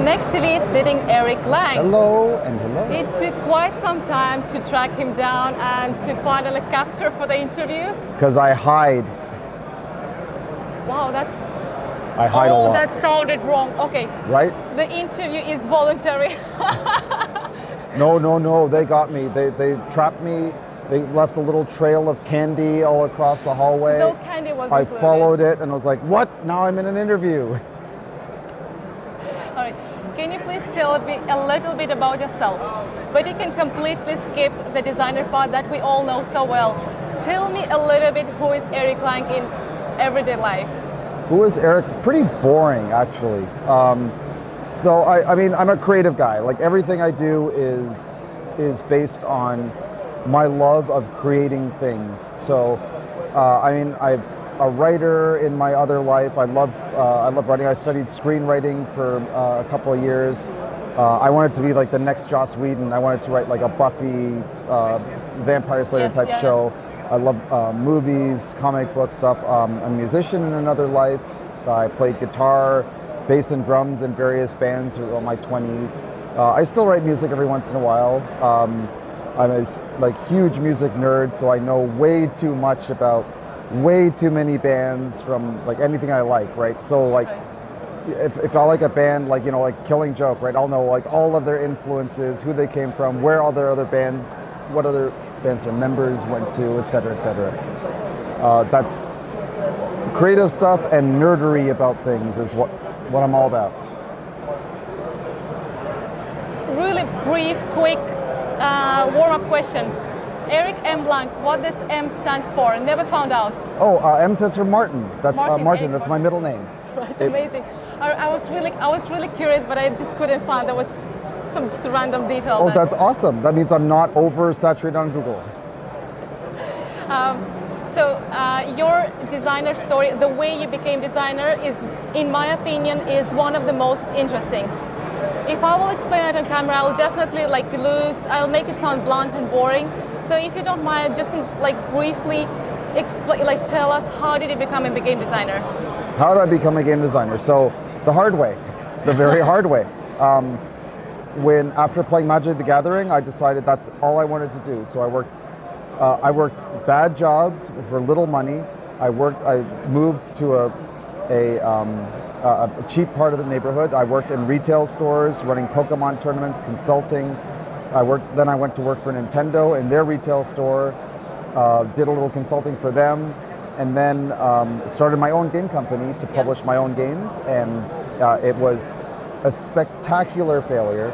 Next to me is sitting Eric Lang. Hello and hello. It took quite some time to track him down and to finally capture for the interview. Because I hide. Wow, I hide a lot. Oh, that sounded wrong. Okay. Right? The interview is voluntary. No. They got me. They trapped me. They left a little trail of candy all across the hallway. No candy was I included. followed it and I was like, what? Now I'm in an interview. All right. Can you please tell me a little bit about yourself? But you can completely skip the designer part that we all know so well. Tell me a little bit who is Eric Lang in everyday life. Who is Eric? Pretty boring, actually. So I mean, I'm a creative guy. Like everything I do is based on my love of creating things. So, I mean, I'm a writer in my other life. I love writing. I studied screenwriting for a couple of years. I wanted to be like the next Joss Whedon. I wanted to write like a Buffy, Vampire Slayer type show. I love movies, comic book stuff. I'm a musician in another life. I played guitar, bass and drums in various bands throughout my 20s. I still write music every once in a while. I'm a huge music nerd, so I know way too much about way too many bands from like anything I like, right? So like if I like a band like, you know, like Killing Joke, right? I'll know like all of their influences, who they came from, where all their other bands, what other bands their members went to, etc., etc. That's creative stuff and nerdery about things is what I'm all about. Really brief, quick warm-up question. Eric M. Lang, what does M stands for? Never found out. Oh, M stands for Martin. That's Martin. That's my middle name. Right, amazing. I was really curious, but I just couldn't find. There was some just random detail. Oh, that's awesome. That means I'm not oversaturated on Google. So your designer story, the way you became designer is, in my opinion, is one of the most interesting. If I will explain it on camera, I'll definitely I'll make it sound blunt and boring. So if you don't mind, just briefly explain, tell us, how did you become a game designer? How did I become a game designer? So the hard way, the very hard way. When after playing Magic the Gathering, I decided that's all I wanted to do. So I worked bad jobs for little money. I moved to a cheap part of the neighborhood. I worked in retail stores, running Pokemon tournaments, consulting. Then I went to work for Nintendo in their retail store, did a little consulting for them, and then started my own game company to publish my own games, and it was a spectacular failure.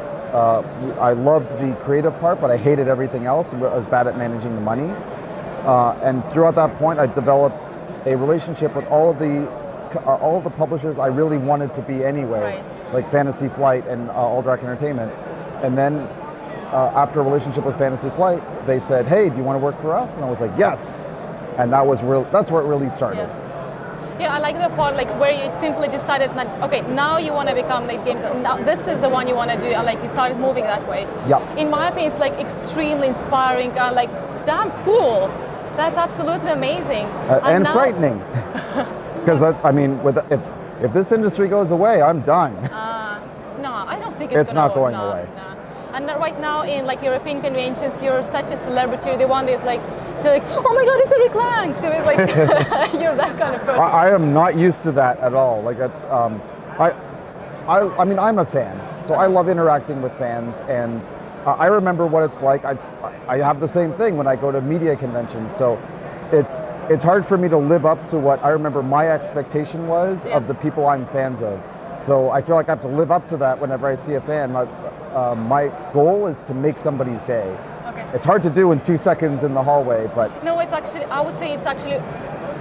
I loved the creative part, but I hated everything else, and I was bad at managing the money. And throughout that point, I developed a relationship with all of the publishers I really wanted to be anyway, like Fantasy Flight and Alderac Entertainment. And then after a relationship with Fantasy Flight, they said, "Hey, do you want to work for us?" And I was like, "Yes." And that's where it really started. Yeah, I like the part where you simply decided that, okay, now you want to become games. Now this is the one you want to do, and you started moving that way. Yeah. In my opinion, it's extremely inspiring. Damn cool. That's absolutely amazing. And frightening. Because I mean, if this industry goes away, I'm done. No, I don't think it's not going away. No. And right now in European conventions, you're such a celebrity. The one that's oh my God, it's Eric Lang. So it's you're that kind of person. I am not used to that at all. I mean, I'm a fan, so I love interacting with fans, and I remember what it's like. I have the same thing when I go to media conventions. So it's hard for me to live up to what I remember my expectation was of the people I'm fans of. So I feel like I have to live up to that whenever I see a fan. My goal is to make somebody's day. Okay. It's hard to do in 2 seconds in the hallway, but... No, I would say it's actually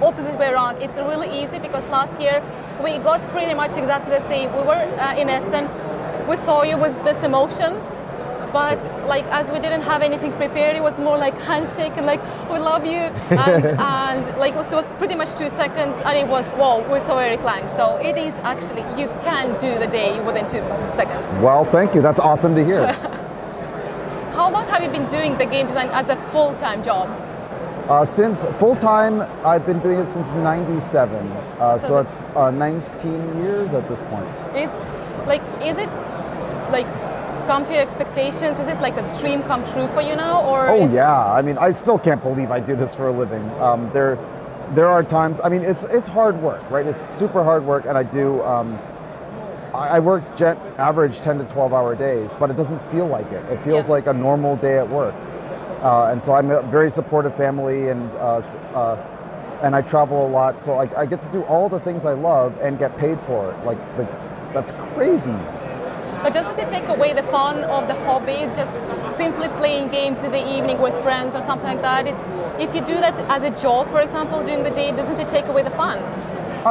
opposite way around. It's really easy because last year we got pretty much exactly the same. We were in Essen, we saw you with this emotion, but as we didn't have anything prepared, it was more handshake and we love you, and so it was pretty much 2 seconds, and it was, wow, we saw Eric Lang. So it is actually, you can do the day within 2 seconds. Well, thank you. That's awesome to hear. How long have you been doing the game design as a full-time job? Since full-time, I've been doing it since '97. So it's 19 years at this point. Is it like come to your expectations? Is it like a dream come true for you now, or? Oh yeah, I mean, I still can't believe I do this for a living. There are times. I mean, it's hard work, right? It's super hard work, and I do. I work average 10 to 12-hour days, but it doesn't feel like it. It feels like a normal day at work. And so I'm a very supportive family, and I travel a lot. So I get to do all the things I love and get paid for it. That's crazy. But doesn't it take away the fun of the hobby, just simply playing games in the evening with friends or something like that? If you do that as a job, for example, during the day, doesn't it take away the fun?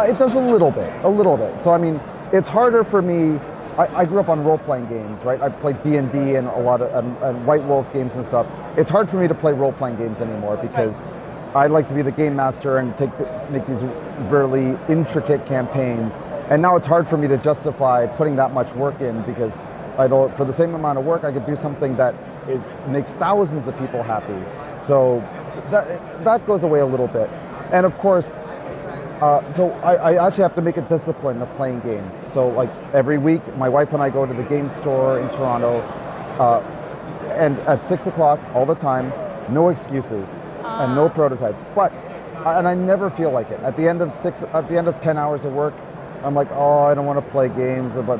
It does a little bit. So I mean, it's harder for me. I grew up on role-playing games, right? I played D&D and a lot of and White Wolf games and stuff. It's hard for me to play role-playing games anymore because I like to be the game master and make these really intricate campaigns. And now it's hard for me to justify putting that much work in because for the same amount of work, I could do something that makes thousands of people happy. So that goes away a little bit. And of course, so I actually have to make a discipline of playing games. So like every week, my wife and I go to the game store in Toronto, and at 6 o'clock all the time, no excuses and no prototypes. And I never feel like it. At the end of 10 hours of work, I'm like, oh, I don't want to play games. But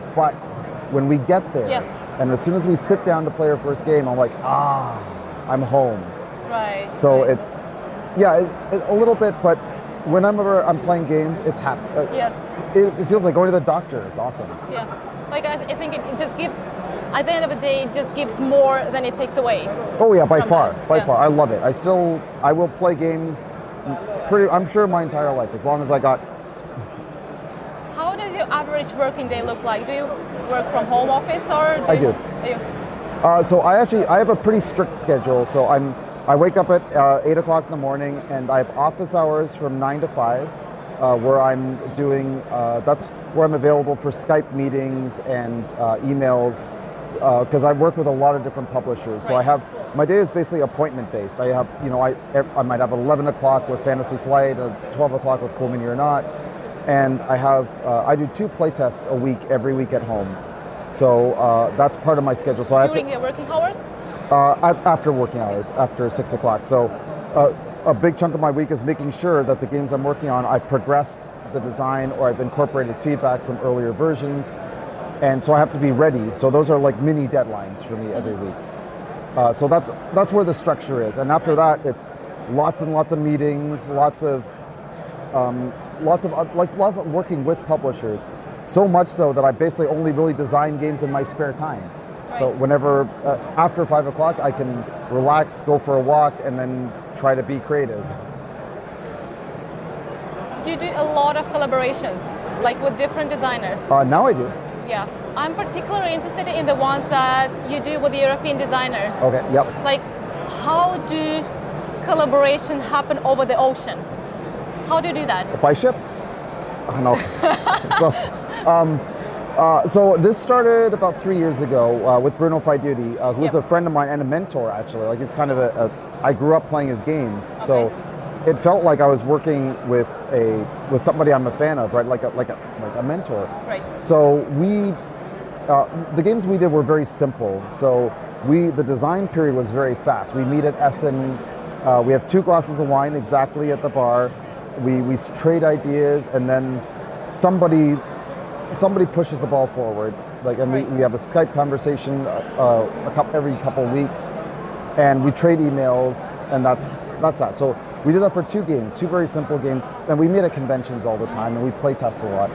when we get there, and as soon as we sit down to play our first game, I'm like, I'm home. Right. So it's a little bit, but whenever I'm playing games, it's happy. Yes. It feels like going to the doctor. It's awesome. Yeah. Like I think it just gives, at the end of the day, it just gives more than it takes away. Oh yeah, by far. I love it. I will play games I'm sure my entire life, as long as I got. How does your average working day look like? Do you work from home office or I do. So I have a pretty strict schedule. So I wake up at 8 o'clock in the morning, and I have office hours from 9 to 5, where I'm doing, that's where I'm available for Skype meetings and emails, because I work with a lot of different publishers. So my day is basically appointment based. I have, I might have 11 o'clock with Fantasy Flight, 12 o'clock with Cool Mini or Not, and I do 2 playtests a week, every week at home. So that's part of my schedule. So during your working hours? After working hours, after 6 o'clock. So a big chunk of my week is making sure that the games I'm working on, I've progressed the design or I've incorporated feedback from earlier versions. And so I have to be ready. So those are like mini deadlines for me every week. So that's where the structure is. And after that, it's lots and lots of meetings, lots of working with publishers. So much so that I basically only really design games in my spare time. So whenever, after 5 o'clock, I can relax, go for a walk, and then try to be creative. You do a lot of collaborations, like with different designers. Now I do. Yeah. I'm particularly interested in the ones that you do with European designers. Okay, yep. Like, how do collaboration happen over the ocean? How do you do that? By ship? No. So this started about 3 years ago with Bruno Faiduti, who's a friend of mine and a mentor, actually. Like he's kind of I grew up playing his games, so it felt like I was working with somebody I'm a fan of, right? Like a mentor. Right. So the games we did were very simple. So the design period was very fast. We meet at Essen. We have 2 glasses of wine exactly at the bar. We trade ideas, and then somebody pushes the ball forward, we have a Skype conversation every couple weeks, and we trade emails, and that's that. So we did that for 2 games, 2 very simple games, and we meet at conventions all the time, and we play test a lot.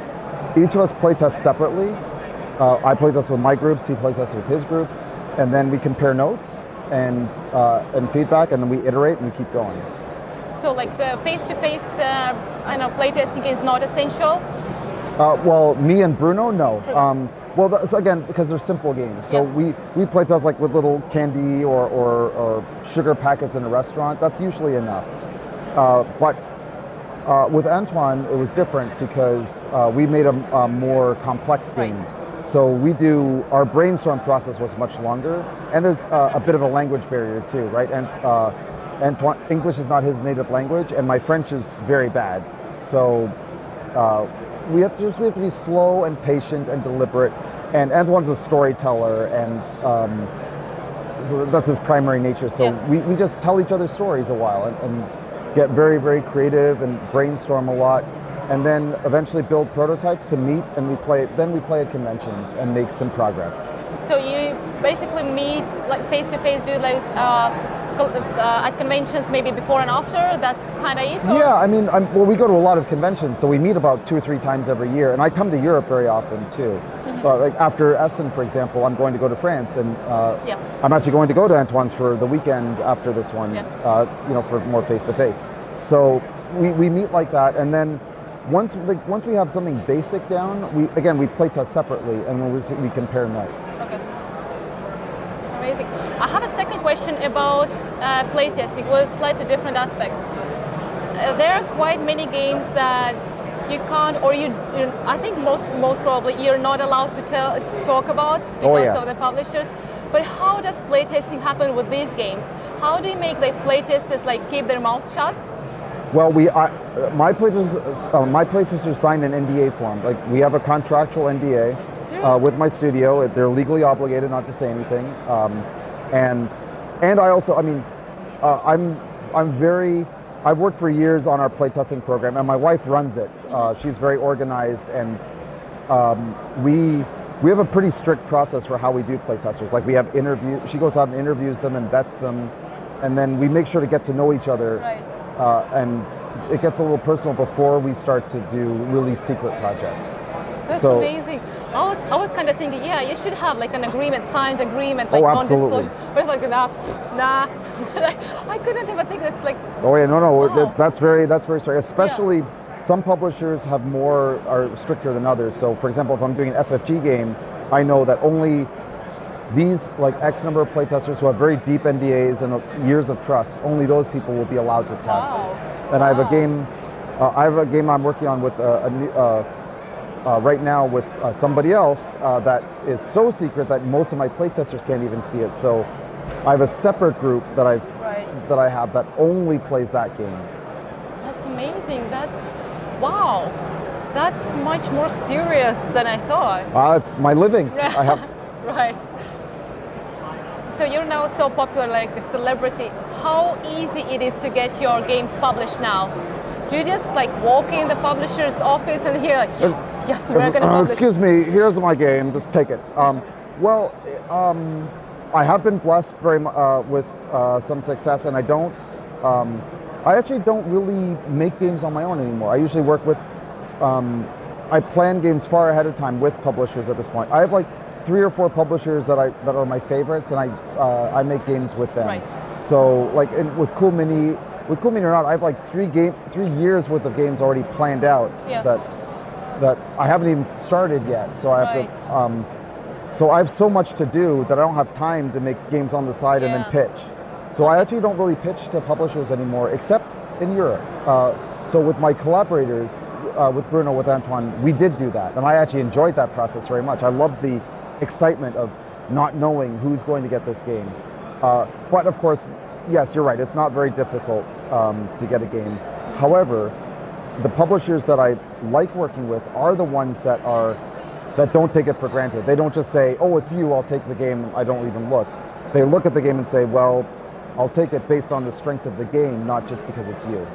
Each of us play test separately. I play test with my groups, he play test with his groups, and then we compare notes and feedback, and then we iterate and we keep going. So like the face-to-face playtesting is not essential? Well, me and Bruno, no. So again, because they're simple games. So we play test like with little candy or sugar packets in a restaurant. That's usually enough. But with Antoine, it was different because we made a more complex game. Right. So our brainstorm process was much longer, and there's a bit of a language barrier too, right? And Antoine, English is not his native language, and my French is very bad. So we have to be slow and patient and deliberate. And Antoine's a storyteller, and so that's his primary nature. So we just tell each other stories a while and get very, very creative and brainstorm a lot, and then eventually build prototypes to meet, and we play at conventions and make some progress. So you basically meet like face to face, do like at conventions maybe before and after? That's kind of it? Or? Yeah, I mean, well, we go to a lot of conventions, so we meet about 2 or 3 times every year, and I come to Europe very often too. Like after Essen, for example, I'm going to go to France, and I'm actually going to go to Antoine's for the weekend after this one, for more face-to-face. So we meet like that, and then once we have something basic down, we play test separately, and we compare notes. Okay. Amazing. I have a second question about playtesting with a slightly different aspect. There are quite many games that you can't, or I think most probably you're not allowed to talk about because of the publishers. But how does playtesting happen with these games? How do you make the playtesters keep their mouths shut? Well, my playtesters signed an NDA form. Like, we have a contractual NDA with my studio. They're legally obligated not to say anything. And I also, I've worked for years on our playtesting program, and my wife runs it. She's very organized, and we have a pretty strict process for how we do playtesters. Like, we have she goes out and interviews them and vets them, and then we make sure to get to know each other. Right. And it gets a little personal before we start to do really secret projects. That's amazing. I was kind of thinking, you should have an signed agreement, absolutely. non-disclosure. But it's nah. I couldn't even think that's Wow. That's very straight. Especially some publishers are stricter than others. So, for example, if I'm doing an FFG game, I know that only these X number of playtesters who have very deep NDAs and years of trust, only those people will be allowed to test. Wow. And I have a game I'm working on with right now with somebody else that is so secret that most of my playtesters can't even see it. So I have a separate group that I have that only plays that game. That's amazing. Wow. That's much more serious than I thought. It's my living. I have. Right. So you're now so popular, like a celebrity. How easy it is to get your games published now? Do you just walk in the publisher's office and hear yes, we're going to publish? Excuse me, here's my game, just take it. I have been blessed very with some success, and I actually don't really make games on my own anymore. I usually work with, I plan games far ahead of time with publishers at this point. I have 3 or 4 publishers that are my favorites, and I make games with them. Right. So with Cool Mini or not, I have 3 years worth of games already planned out that I haven't even started yet. So I have to. So I have so much to do that I don't have time to make games on the side and then pitch. So I actually don't really pitch to publishers anymore, except in Europe. So with my collaborators, with Bruno, with Antoine, we did do that, and I actually enjoyed that process very much. I loved the excitement of not knowing who's going to get this game. But of course, yes, you're right, it's not very difficult to get a game. However, the publishers that I like working with are the ones that don't take it for granted. They don't just say, oh, it's you, I'll take the game, I don't even look. They look at the game and say, well, I'll take it based on the strength of the game, not just because it's you.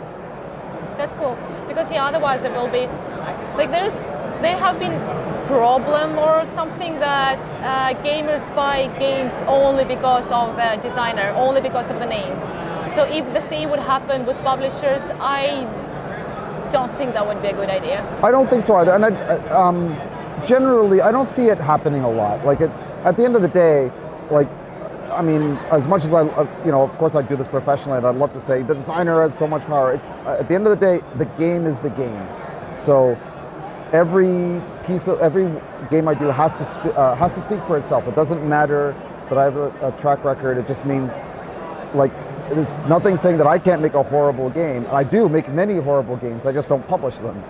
That's cool, because otherwise there will be, there have been problem or something that gamers buy games only because of the designer, only because of the names. So if the same would happen with publishers, I don't think that would be a good idea. I don't think so either, and generally I don't see it happening a lot. At the end of the day, as much as of course I do this professionally, and I'd love to say the designer has so much power. It's at the end of the day, the game is the game. So every game I do has to speak for itself. It doesn't matter that I have a track record. It just means there's nothing saying that I can't make a horrible game. I do make many horrible games. I just don't publish them.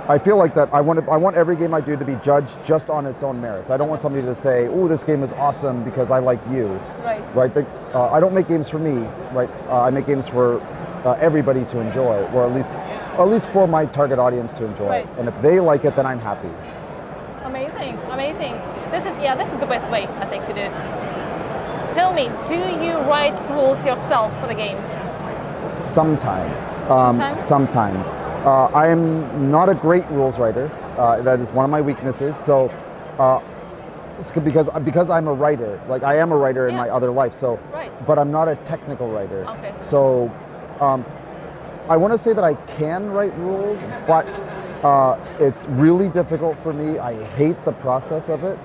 I feel that I want every game I do to be judged just on its own merits. I don't want somebody to say, "Oh, this game is awesome because I like you." Right. I don't make games for me. Right. I make games for everybody to enjoy, or at least for my target audience to enjoy. Right. And if they like it, then I'm happy. Amazing, amazing. This is the best way, I think, to do. Tell me, do you write rules yourself for the games? Sometimes. Sometimes? I am not a great rules writer. That is one of my weaknesses. So, it's because I'm a writer, like I am a writer in my other life. So, Right. but I'm not a technical writer. Okay. So, I want to say that I can write rules, but it's really difficult for me. I hate the process of it.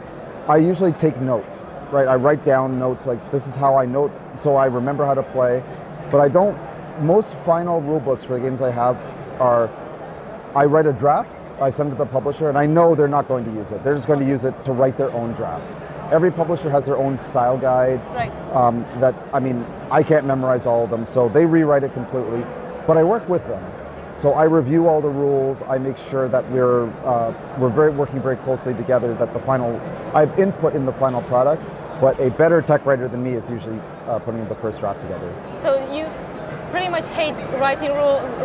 I usually take notes, right? I write down notes like this is how I note, so I remember how to play. But I don't. Most final rule books for the games I have are. I write a draft, I send it to the publisher, and I know they're not going to use it. They're just going to use it to write their own draft. Every publisher has their own style guide. Right. I can't memorize all of them, so they rewrite it completely. But I work with them. So I review all the rules. I make sure that we're working very closely together. That I have input in the final product. But a better tech writer than me is usually putting the first draft together. So you pretty much hate writing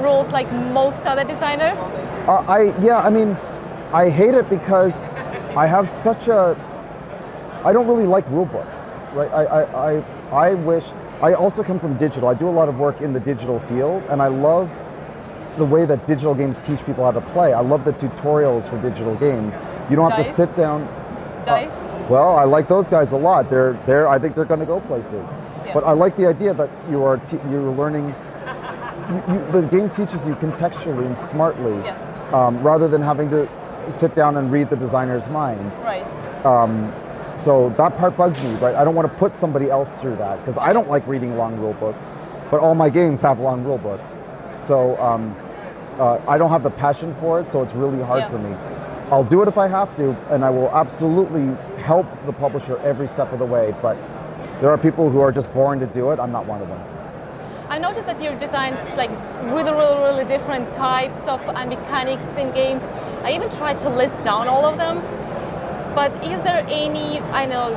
rules like most other designers? I hate it because I have I don't really like rule books, right? I also come from digital. I do a lot of work in the digital field, and I love the way that digital games teach people how to play. I love the tutorials for digital games. You don't have to sit down. Dice? Well, I like those guys a lot. I think they're going to go places. Yeah. But I like the idea that you're learning. The game teaches you contextually and smartly, rather than having to sit down and read the designer's mind. Right. So that part bugs me, right? I don't want to put somebody else through that because I don't like reading long rule books, but all my games have long rule books. So I don't have the passion for it, so it's really hard for me. I'll do it if I have to, and I will absolutely help the publisher every step of the way, but there are people who are just born to do it. I'm not one of them. I noticed that your designs like really different types of mechanics in games. I even tried to list down all of them. But is there any,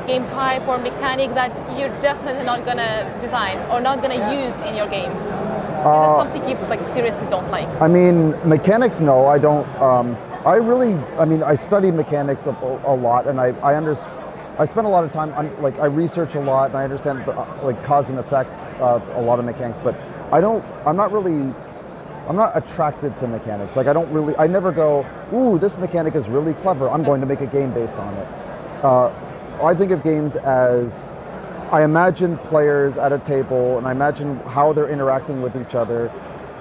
game type or mechanic that you're definitely not gonna design or not gonna use in your games? Is there something you seriously don't like? I mean, mechanics, no, I don't. I study mechanics a lot, and I understand. I spend a lot of time I research a lot, and I understand the cause and effect of a lot of mechanics. But I'm not attracted to mechanics. I never go, ooh, this mechanic is really clever. I'm going to make a game based on it. I think of games as, I imagine players at a table, and I imagine how they're interacting with each other,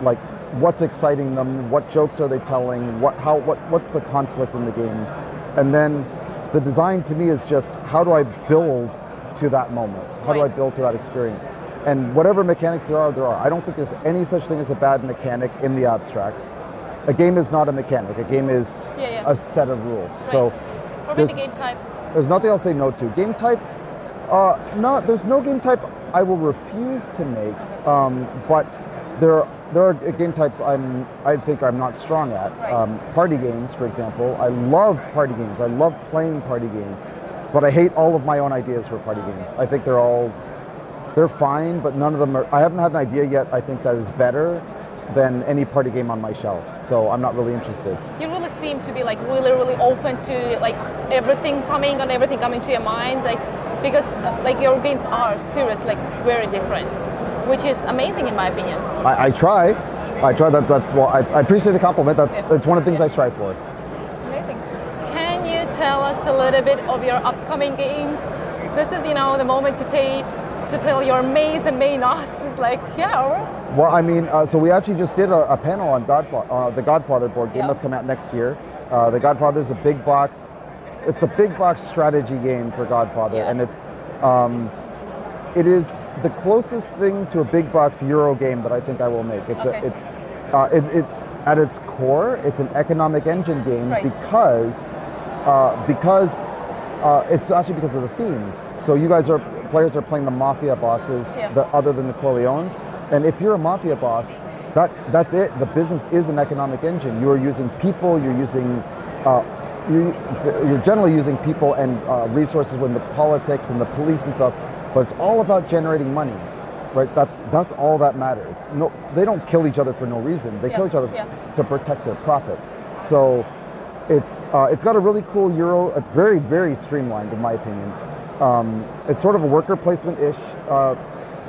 like what's exciting them, what jokes are they telling, what's the conflict in the game, and then the design to me is just how do I build to that moment? How do I build to that experience? And whatever mechanics there are. I don't think there's any such thing as a bad mechanic in the abstract. A game is not a mechanic. A game is a set of rules. Right. So Or maybe game type. There's nothing I'll say no to. Game type, no, there's no game type I will refuse to make, but there are game types I think I'm not strong at. Right. Party games, for example. I love party games. I love playing party games, but I hate all of my own ideas for party games. I think they're fine, but none of them are. I haven't had an idea yet I think that is better than any party game on my shelf, so I'm not really interested. You really seem to be really open to everything coming to your mind, because your games are seriously very different, which is amazing in my opinion. I try. That's well. I appreciate the compliment. It's one of the things I strive for. Amazing. Can you tell us a little bit of your upcoming games? This is the moment to tell your mays and may nots. It's Well, I mean, so we actually just did a panel on the Godfather board game that's coming out next year. The Godfather is a big box. It's the big box strategy game for Godfather, and it is the closest thing to a big box Euro game that I think I will make. It's at its core, it's an economic engine game because it's actually because of the theme. So players are playing the mafia bosses, other than the Corleones. And if you're a mafia boss, that's it. The business is an economic engine. You are using people. You're generally using people and resources within the politics and the police and stuff. But it's all about generating money, right? That's all that matters. No, they don't kill each other for no reason. They kill each other to protect their profits. So It's got a really cool Euro. It's very, very streamlined in my opinion. It's sort of a worker placement-ish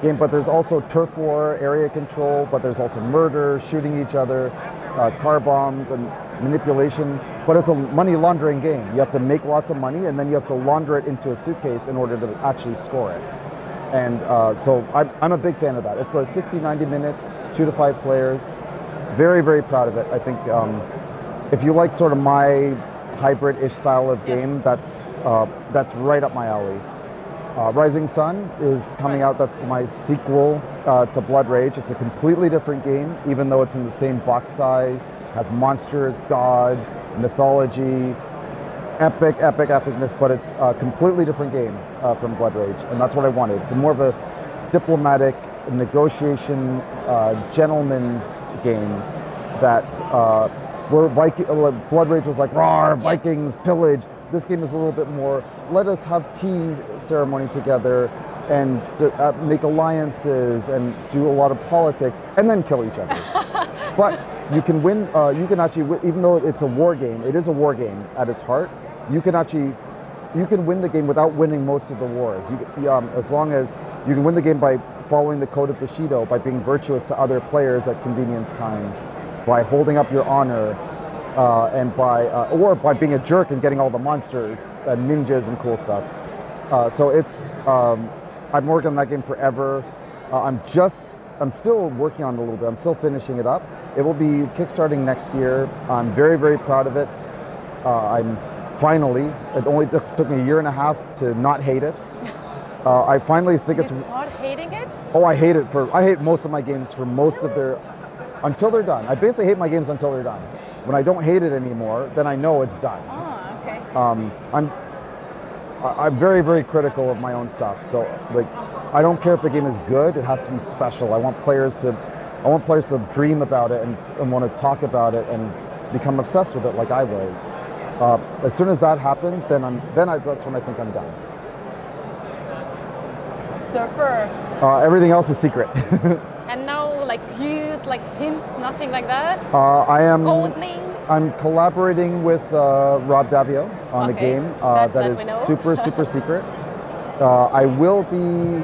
game, but there's also turf war, area control, but there's also murder, shooting each other, car bombs, and manipulation. But it's a money laundering game. You have to make lots of money, and then you have to launder it into a suitcase in order to actually score it. And so I'm a big fan of that. It's 60, 90 minutes, 2 to 5 players. Very, very proud of it. I think if you like sort of my hybrid-ish style of game, that's right up my alley. Rising Sun is coming out. That's my sequel to Blood Rage. It's a completely different game, even though it's in the same box size, has monsters, gods, mythology, epicness, but it's a completely different game from Blood Rage, and that's what I wanted. It's more of a diplomatic negotiation, gentleman's game that where Blood Rage was like, "Rawr, Vikings, pillage." This game is a little bit more, let us have tea ceremony together and make alliances and do a lot of politics and then kill each other. But you can win, you can actually, even though it's a war game, it is a war game at its heart, you can win the game without winning most of the wars. As long as you can win the game by following the code of Bushido, by being virtuous to other players at convenience times, by holding up your honor, and or by being a jerk and getting all the monsters and ninjas and cool stuff. So it's, I've worked on that game forever. I'm still working on it a little bit. I'm still finishing it up. It will be kickstarting next year. I'm very, very proud of it. It only took me a year and a half to not hate it. I finally think you start hating it? Oh, I hate most of my games for most of until they're done. I basically hate my games until they're done. When I don't hate it anymore, then I know it's done. Oh, okay. I'm very, very critical of my own stuff. So like, I don't care if the game is good, it has to be special. I want players to dream about it and want to talk about it and become obsessed with it like I was. As soon as that happens, that's when I think I'm done. Super. Everything else is secret. And no like cues, like hints, nothing like that? Code names? I'm collaborating with Rob Davio on a game that is super, super secret. I will be,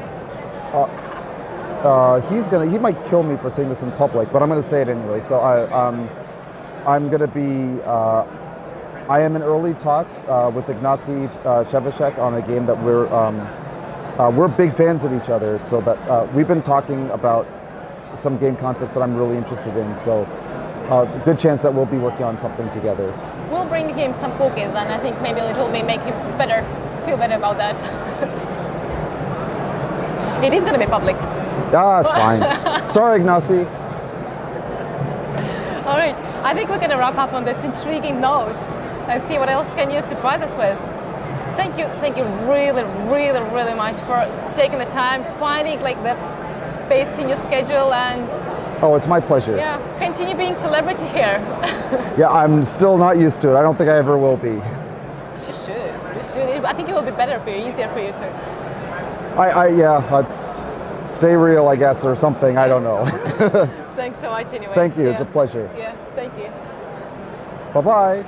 he might kill me for saying this in public, but I'm going to say it anyway. So I'm going to be, I am in early talks with Ignacy Shevchik on a game that we're big fans of each other, so that we've been talking about some game concepts that I'm really interested in. So good chance that we'll be working on something together. We'll bring him some cookies, and I think maybe it will make him feel better about that. It is going to be public. Yeah, it's fine. Sorry, Ignacy. All right, I think we're going to wrap up on this intriguing note and see what else can you surprise us with. Thank you really, really, really much for taking the time, finding like the space in your schedule, and oh, it's my pleasure. Yeah, continue being celebrity here. Yeah, I'm still not used to it. I don't think I ever will be. You should. I think it will be better for you, easier for you too. Let's stay real, I guess, or something. I don't know. Thanks so much anyway. Thank you. Yeah. It's a pleasure. Yeah, thank you. Bye-bye.